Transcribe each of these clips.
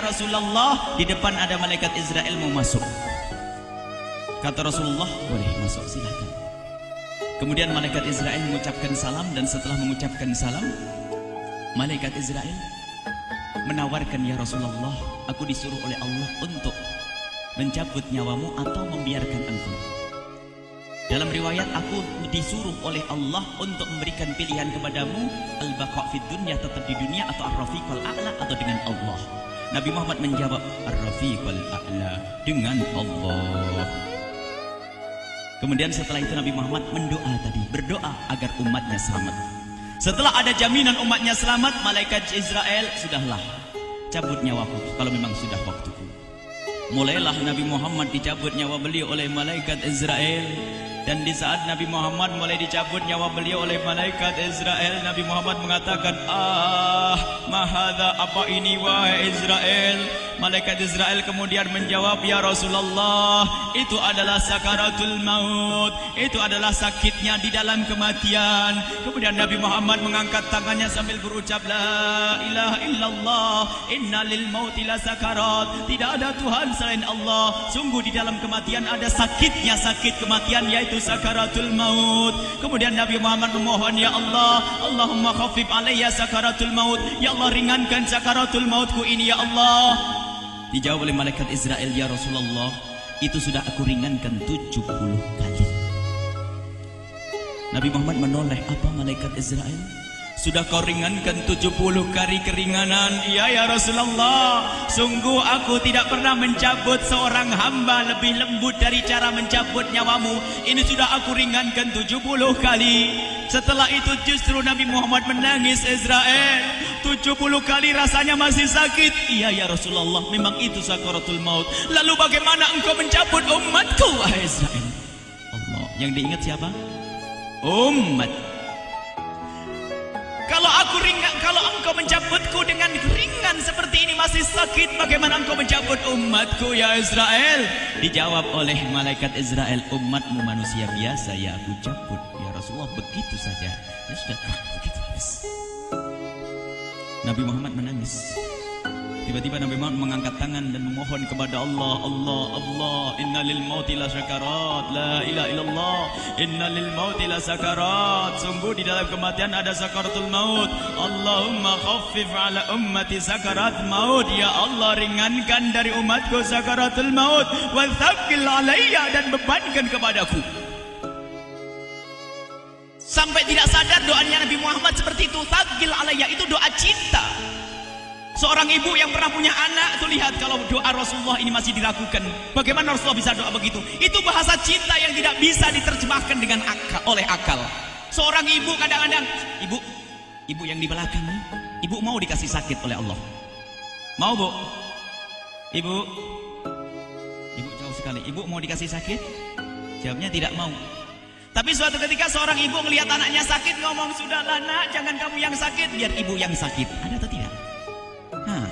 Rasulullah, di depan ada malaikat Israel mau masuk. Kata Rasulullah, boleh masuk, silakan. Kemudian malaikat Israel mengucapkan salam, dan setelah mengucapkan salam, malaikat Israel menawarkan, ya Rasulullah, aku disuruh oleh Allah untuk mencabut nyawamu atau membiarkan engkau. Dalam riwayat, aku disuruh oleh Allah untuk memberikan pilihan kepadamu, al-baqa' fid dunya, tetap di dunia, atau ar-rafiqal a'la, atau dengan Allah. Nabi Muhammad menjawab, ar-rafiqal a'la, dengan Allah. Kemudian setelah itu Nabi Muhammad berdoa agar umatnya selamat. Setelah ada jaminan umatnya selamat, malaikat Israel, sudahlah, cabut nyawaku kalau memang sudah waktuku. Mulailah Nabi Muhammad dicabut nyawa beliau oleh malaikat Israel. Dan di saat Nabi Muhammad mulai dicabut nyawa beliau oleh malaikat Israel, Nabi Muhammad mengatakan, mahadha, apa ini wahai Israel? Malaikat Israel kemudian menjawab, ya Rasulullah, itu adalah sakaratul maut, itu adalah sakitnya di dalam kematian. Kemudian Nabi Muhammad mengangkat tangannya sambil berucap, la ilaha illallah, inna lil mauti la sakarat, tidak ada Tuhan selain Allah, sungguh di dalam kematian ada sakitnya, sakit kematian, yaitu sakaratul maut. Kemudian Nabi Muhammad memohon, ya Allah, Allahumma khafif alayya sakaratul maut, ya Allah, ringankan sakaratul mautku ini, ya Allah. Dijawab oleh malaikat Israel, ya Rasulullah, itu sudah aku ringankan 70 kali. Nabi Muhammad menoleh, apa malaikat Israel? Sudah kau ringankan 70 kali keringanan? Iya ya Rasulullah, sungguh aku tidak pernah mencabut seorang hamba lebih lembut dari cara mencabut nyawamu. Ini sudah aku ringankan 70 kali. Setelah itu justru Nabi Muhammad menangis, Israel, 70 kali rasanya masih sakit. Iya ya Rasulullah, memang itu sakaratul maut. Lalu bagaimana engkau mencabut umatku, wahai Israel? Allah, yang diingat siapa? Umat. Kalau engkau mencabutku dengan ringan seperti ini masih sakit, bagaimana engkau mencabut umatku, ya Israel? Dijawab oleh malaikat Israel, umatmu manusia biasa, ya aku cabut, ya Rasulullah, begitu saja. Ya sudah, begitu habis. Nabi Muhammad menangis. Tiba-tiba Nabi Muhammad mengangkat tangan dan memohon kepada Allah, Allah, Allah, inna lil mauti la sakarat, la ilaha illallah, inna lil mauti la sakarat, sungguh di dalam kematian ada sakaratul maut. Allahumma khaffif ala ummati sakarat maut, ya Allah, ringankan dari umatku sakaratul maut, wa thaqqil alayya, dan bebankan kepadaku. Sampai tidak sadar doanya Nabi Muhammad seperti itu, thaqqil alayya, itu doa cinta. Seorang ibu yang pernah punya anak, tuh lihat kalau doa Rasulullah ini masih dilakukan. Bagaimana Rasulullah bisa doa begitu? Itu bahasa cinta yang tidak bisa diterjemahkan dengan oleh akal. Seorang ibu kadang-kadang, ibu yang di belakang nih, ibu mau dikasih sakit oleh Allah? Mau, Bu? Ibu jauh sekali. Ibu mau dikasih sakit? Jawabnya tidak mau. Tapi suatu ketika seorang ibu melihat anaknya sakit, ngomong, sudahlah nak, jangan kamu yang sakit, biar ibu yang sakit. Ada atau tidak?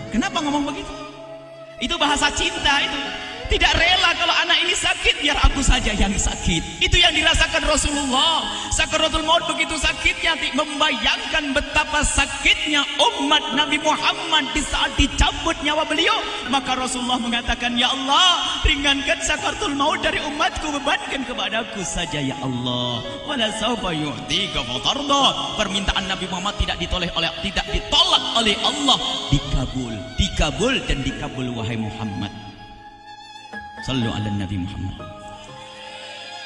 Kenapa ngomong begitu? Itu bahasa cinta itu. Tidak rela kalau anak ini sakit, biar aku saja yang sakit. Itu yang dirasakan Rasulullah. Sakaratul maut begitu sakitnya, membayangkan betapa sakitnya umat Nabi Muhammad di saat dicabut nyawa beliau. Maka Rasulullah mengatakan, ya Allah, ringankan sakaratul maut dari umatku, bebankan kepadaku saja, ya Allah. Wala sawfa yu'tika fatarda. Permintaan Nabi Muhammad tidak ditolak oleh Allah, dikabul dan dikabul, wahai Muhammad. Sallu ala Nabi Muhammad.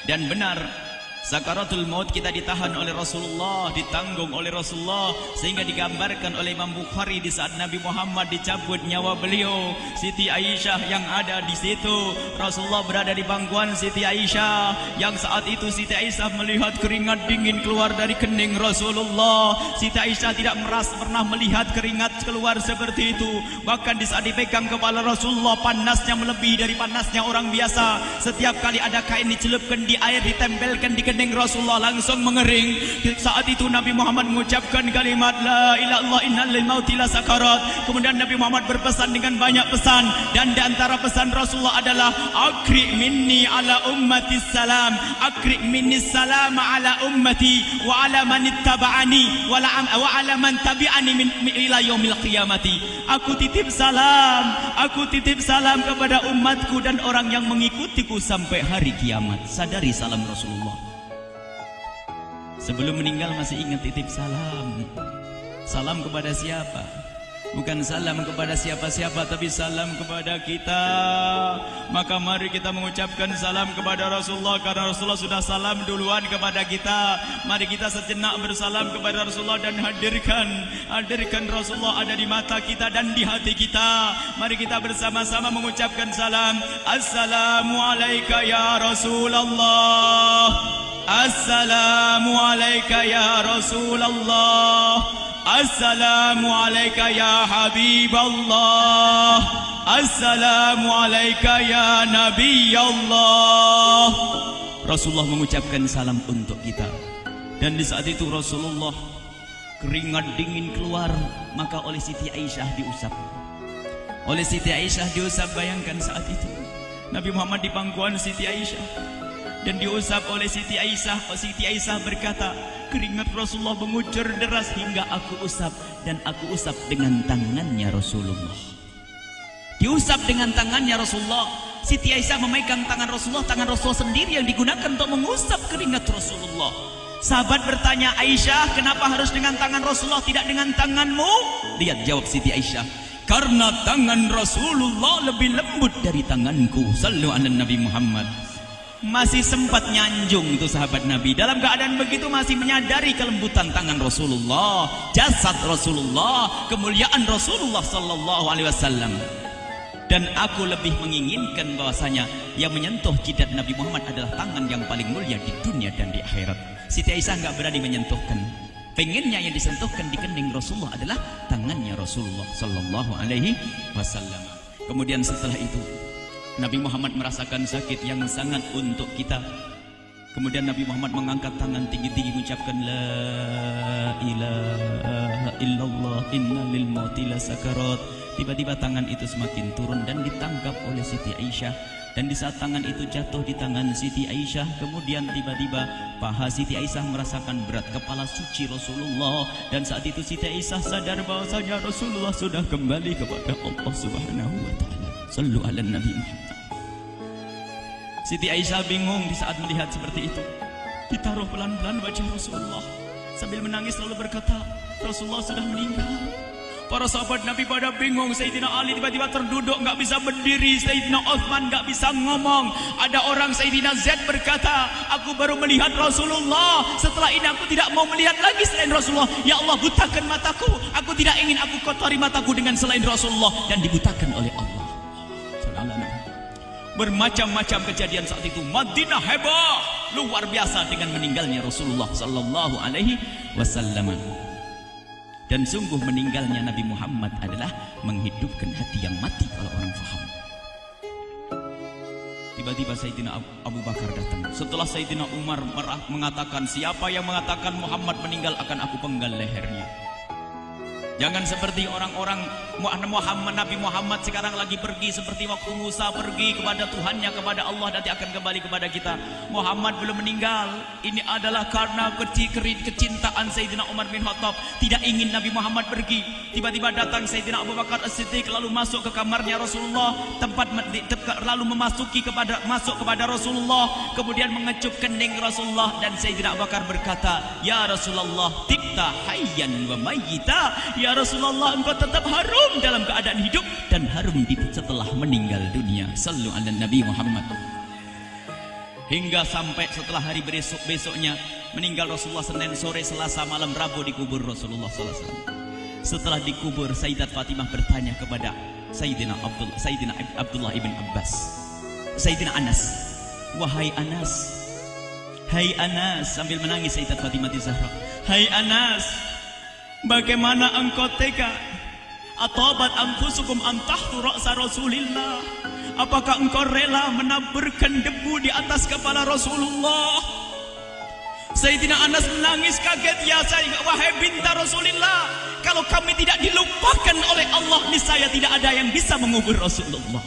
Dan benar, sakaratul maut kita ditahan oleh Rasulullah, ditanggung oleh Rasulullah, sehingga digambarkan oleh Imam Bukhari di saat Nabi Muhammad dicabut nyawa beliau, Siti Aisyah yang ada di situ. Rasulullah berada di pangkuan Siti Aisyah, yang saat itu Siti Aisyah melihat keringat dingin keluar dari kening Rasulullah. Siti Aisyah tidak pernah melihat keringat keluar seperti itu. Bahkan di saat dipegang kepala Rasulullah, panasnya melebihi dari panasnya orang biasa. Setiap kali ada kain dicelupkan di air, ditempelkan di kening Rasulullah langsung mengering. Saat itu Nabi Muhammad mengucapkan kalimat la ilaha illallah innal lil mauti lasakarat. Kemudian Nabi Muhammad berpesan dengan banyak pesan, dan di antara pesan Rasulullah adalah akri minni ala ummati salam, akri minni salam ala ummati wa ala man ittaba'ani wa ala man tabi'ani min ila yaumil qiyamati. Aku titip salam kepada umatku dan orang yang mengikutiku sampai hari kiamat. Sadari salam Rasulullah. Sebelum meninggal masih ingat titip salam. Salam kepada siapa? Bukan salam kepada siapa-siapa, tapi salam kepada kita. Maka mari kita mengucapkan salam kepada Rasulullah, karena Rasulullah sudah salam duluan kepada kita. Mari kita sejenak bersalam kepada Rasulullah dan hadirkan Rasulullah ada di mata kita dan di hati kita. Mari kita bersama-sama mengucapkan salam. Assalamualaikum ya Rasulullah. Assalamualaikum ya Rasulullah. Assalamualaikum ya Habiballah. Assalamualaikum ya Nabi Allah. Rasulullah mengucapkan salam untuk kita. Dan di saat itu Rasulullah keringat dingin keluar, maka oleh Siti Aisyah diusap. Oleh Siti Aisyah diusap, bayangkan saat itu Nabi Muhammad di pangkuan Siti Aisyah dan diusap oleh Siti Aisyah. Siti Aisyah berkata, keringat Rasulullah mengucur deras hingga aku usap, dan aku usap dengan tangannya Rasulullah. Diusap dengan tangannya Rasulullah. Siti Aisyah memegang tangan Rasulullah sendiri yang digunakan untuk mengusap keringat Rasulullah. Sahabat bertanya, Aisyah, kenapa harus dengan tangan Rasulullah tidak dengan tanganmu? Lihat jawab Siti Aisyah, karena tangan Rasulullah lebih lembut dari tanganku. Sallu ala Nabi Muhammad. Masih sempat nyanjung itu sahabat Nabi. Dalam keadaan begitu masih menyadari kelembutan tangan Rasulullah, jasad Rasulullah, kemuliaan Rasulullah sallallahu alaihi wasallam. Dan aku lebih menginginkan bahwasanya yang menyentuh jidat Nabi Muhammad adalah tangan yang paling mulia di dunia dan di akhirat. Siti Aisyah enggak berani menyentuhkan. Pengennya yang disentuhkan di kening Rasulullah adalah tangannya Rasulullah sallallahu alaihi wasallam. Kemudian setelah itu Nabi Muhammad merasakan sakit yang sangat untuk kita. Kemudian Nabi Muhammad mengangkat tangan tinggi-tinggi mengucapkan la ilaha illallah inna lil mauti lasakarat. Tiba-tiba tangan itu semakin turun dan ditangkap oleh Siti Aisyah. Dan di saat tangan itu jatuh di tangan Siti Aisyah, kemudian tiba-tiba paha Siti Aisyah merasakan berat kepala suci Rasulullah. Dan saat itu Siti Aisyah sadar bahwasanya Rasulullah sudah kembali kepada Allah Subhanahu wa taala. Sallu ala Nabi Muhammad. Siti Aisyah bingung di saat melihat seperti itu. Ditaruh pelan-pelan wajah Rasulullah sambil menangis lalu berkata, Rasulullah sudah meninggal. Para sahabat Nabi pada bingung. Sayyidina Ali tiba-tiba terduduk, nggak bisa berdiri. Sayyidina Utsman nggak bisa ngomong. Ada orang Sayyidina Zaid berkata, aku baru melihat Rasulullah. Setelah ini aku tidak mau melihat lagi selain Rasulullah. Ya Allah, butakan mataku. Aku tidak ingin aku kotori mataku dengan selain Rasulullah. Dan dibutakan oleh Allah. Bermacam-macam kejadian saat itu. Madinah heboh, luar biasa dengan meninggalnya Rasulullah sallallahu alaihi wasallam. Dan sungguh meninggalnya Nabi Muhammad adalah menghidupkan hati yang mati kalau orang faham. Tiba-tiba Sayyidina Abu Bakar datang. Setelah Sayyidina Umar mengatakan, siapa yang mengatakan Muhammad meninggal akan aku penggal lehernya. Jangan seperti orang-orang Nabi Muhammad sekarang lagi pergi seperti waktu Musa pergi kepada Tuhannya, kepada Allah, nanti akan kembali kepada kita. Muhammad belum meninggal. Ini adalah karena kecintaan Sayyidina Umar bin Khattab, tidak ingin Nabi Muhammad pergi. Tiba-tiba datang Sayyidina Abu Bakar As-Siddiq lalu masuk ke kamarnya Rasulullah, lalu masuk kepada Rasulullah, kemudian mengecup kening Rasulullah. Dan Sayyidina Abu Bakar berkata, ya Rasulullah, tibta hayyan wa mayyita. Ya Rasulullah, engkau tetap harum dalam keadaan hidup dan harum setelah meninggal dunia. Sallu ala Nabi Muhammad. Hingga sampai setelah hari besoknya meninggal Rasulullah, Senin sore, Selasa malam, Rabu dikubur Rasulullah SAW. Setelah dikubur, Sayyidat Fatimah bertanya kepada Sayyidina Abdullah ibn Abbas, Sayyidina Anas, wahai Anas, hai Anas, sambil menangis Sayyidat Fatimah Zahra, hai Anas, bagaimana engkau tega? Atabat anfusukum an tahtu ra'sa Rasulillah. Apakah engkau rela menaburkan debu di atas kepala Rasulullah? Sayyidina Anas menangis kaget, ya wahai binta Rasulullah, kalau kami tidak dilupakan oleh Allah, niscaya tidak ada yang bisa mengubur Rasulullah.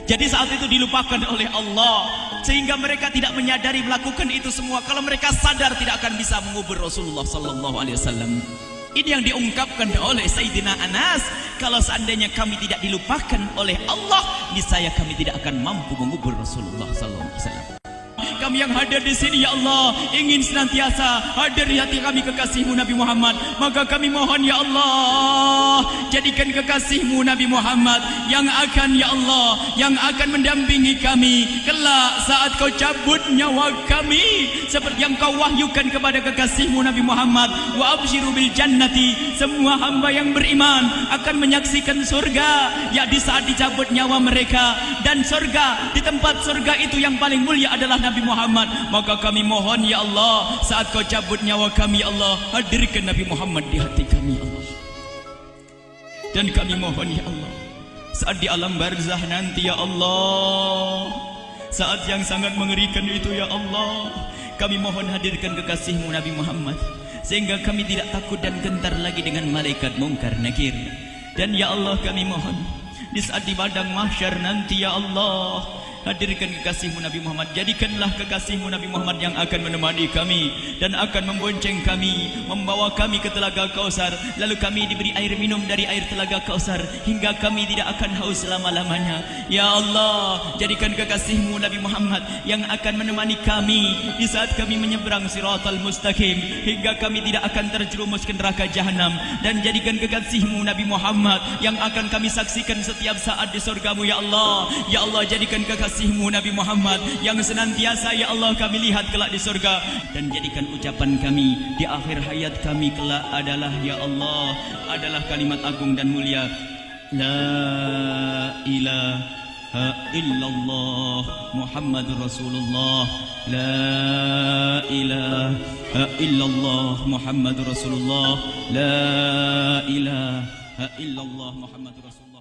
Jadi saat itu dilupakan oleh Allah, sehingga mereka tidak menyadari melakukan itu semua. Kalau mereka sadar, tidak akan bisa mengubur Rasulullah sallallahu alaihi wasallam. Ini yang diungkapkan oleh Sayyidina Anas, kalau seandainya kami tidak dilupakan oleh Allah, niscaya kami tidak akan mampu mengubur Rasulullah sallallahu alaihi wasallam. Kami yang hadir di sini, ya Allah, ingin senantiasa hadir di hati kami kekasih-Mu Nabi Muhammad. Maka kami mohon, ya Allah, jadikan kekasih-Mu Nabi Muhammad yang akan, ya Allah, yang akan mendampingi kami kelak saat Kau cabut nyawa kami, seperti yang Kau wahyukan kepada kekasih-Mu Nabi Muhammad. Wa absyiru bil jannati, semua hamba yang beriman akan menyaksikan surga, ya di saat dicabut nyawa mereka. Dan surga, di tempat surga itu yang paling mulia adalah Nabi Muhammad. Maka kami mohon, ya Allah, saat Kau cabut nyawa kami, ya Allah, hadirkan Nabi Muhammad di hati kami, ya Allah. Dan kami mohon, ya Allah, saat di alam barzah nanti, ya Allah, saat yang sangat mengerikan itu, ya Allah, kami mohon hadirkan kekasih-Mu Nabi Muhammad, sehingga kami tidak takut dan gentar lagi dengan malaikat mungkar nakir. Dan ya Allah, kami mohon di saat di padang mahsyar nanti, ya Allah, hadirkan kekasih-Mu Nabi Muhammad. Jadikanlah kekasih-Mu Nabi Muhammad yang akan menemani kami dan akan membonceng kami, membawa kami ke telaga Kausar. Lalu kami diberi air minum dari air telaga Kausar hingga kami tidak akan haus selama-lamanya. Ya Allah, jadikan kekasih-Mu Nabi Muhammad yang akan menemani kami di saat kami menyeberang Siratal Mustaqim hingga kami tidak akan terjerumus ke neraka jahanam. Dan jadikan kekasih-Mu Nabi Muhammad yang akan kami saksikan setiap saat di surga-Mu, ya Allah. Ya Allah, jadikan kekasih-Mu Nabi Muhammad yang senantiasa, ya Allah, kami lihat kelak di surga. Dan jadikan ucapan kami di akhir hayat kami kelak adalah, ya Allah, adalah kalimat agung dan mulia, La ilaha illallah Muhammadur Rasulullah. La ilaha illallah Muhammadur Rasulullah. La ilaha illallah Muhammadur Rasulullah.